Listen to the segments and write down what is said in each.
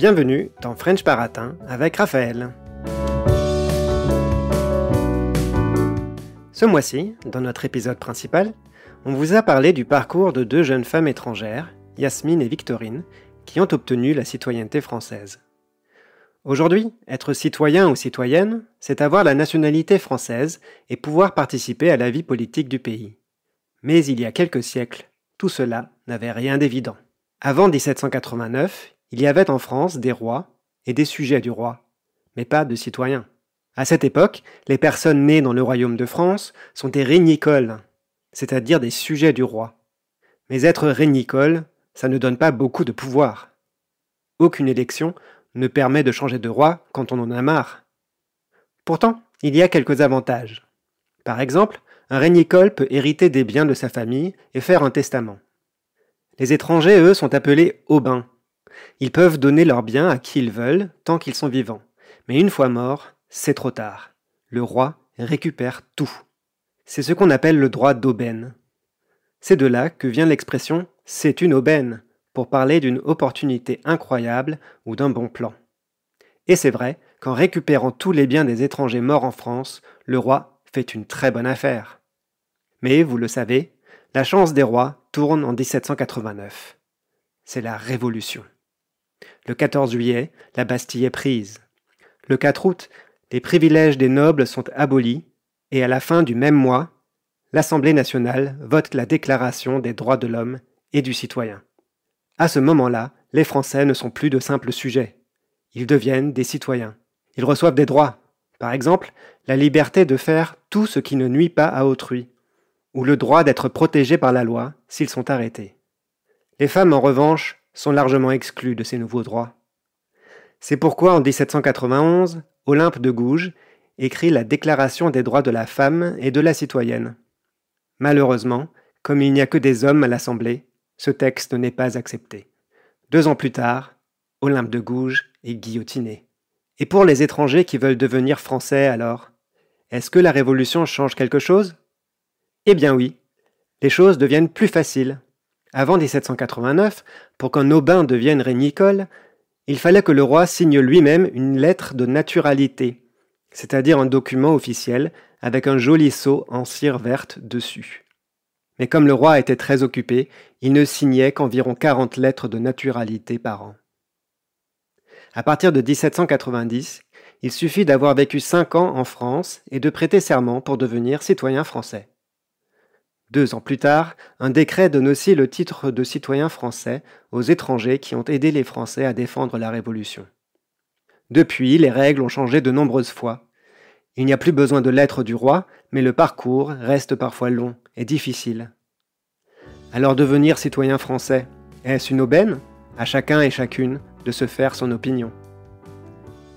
Bienvenue dans French Baratin avec Raphaël. Ce mois-ci, dans notre épisode principal, on vous a parlé du parcours de deux jeunes femmes étrangères, Yasmine et Victorine, qui ont obtenu la citoyenneté française. Aujourd'hui, être citoyen ou citoyenne, c'est avoir la nationalité française et pouvoir participer à la vie politique du pays. Mais il y a quelques siècles, tout cela n'avait rien d'évident. Avant 1789, il y avait en France des rois et des sujets du roi, mais pas de citoyens. À cette époque, les personnes nées dans le royaume de France sont des régnicoles, c'est-à-dire des sujets du roi. Mais être régnicole, ça ne donne pas beaucoup de pouvoir. Aucune élection ne permet de changer de roi quand on en a marre. Pourtant, il y a quelques avantages. Par exemple, un régnicole peut hériter des biens de sa famille et faire un testament. Les étrangers, eux, sont appelés aubains. Ils peuvent donner leurs biens à qui ils veulent tant qu'ils sont vivants. Mais une fois morts, c'est trop tard. Le roi récupère tout. C'est ce qu'on appelle le droit d'aubaine. C'est de là que vient l'expression « c'est une aubaine » pour parler d'une opportunité incroyable ou d'un bon plan. Et c'est vrai qu'en récupérant tous les biens des étrangers morts en France, le roi fait une très bonne affaire. Mais, vous le savez, la chance des rois tourne en 1789. C'est la Révolution. Le 14 juillet, la Bastille est prise. Le 4 août, les privilèges des nobles sont abolis et à la fin du même mois, l'Assemblée nationale vote la Déclaration des droits de l'homme et du citoyen. À ce moment-là, les Français ne sont plus de simples sujets. Ils deviennent des citoyens. Ils reçoivent des droits. Par exemple, la liberté de faire tout ce qui ne nuit pas à autrui, ou le droit d'être protégés par la loi s'ils sont arrêtés. Les femmes, en revanche, sont largement exclues de ces nouveaux droits. C'est pourquoi en 1791, Olympe de Gouges écrit la Déclaration des droits de la femme et de la citoyenne. Malheureusement, comme il n'y a que des hommes à l'Assemblée, ce texte n'est pas accepté. 2 ans plus tard, Olympe de Gouges est guillotinée. Et pour les étrangers qui veulent devenir français alors, est-ce que la Révolution change quelque chose ? Eh bien oui, les choses deviennent plus faciles. Avant 1789, pour qu'un aubain devienne régnicole, il fallait que le roi signe lui-même une lettre de naturalité, c'est-à-dire un document officiel avec un joli sceau en cire verte dessus. Mais comme le roi était très occupé, il ne signait qu'environ 40 lettres de naturalité par an. À partir de 1790, il suffit d'avoir vécu 5 ans en France et de prêter serment pour devenir citoyen français. 2 ans plus tard, un décret donne aussi le titre de citoyen français aux étrangers qui ont aidé les Français à défendre la Révolution. Depuis, les règles ont changé de nombreuses fois. Il n'y a plus besoin de lettre du roi, mais le parcours reste parfois long et difficile. Alors devenir citoyen français, est-ce une aubaine ? À chacun et chacune de se faire son opinion.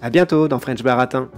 À bientôt dans French Baratin.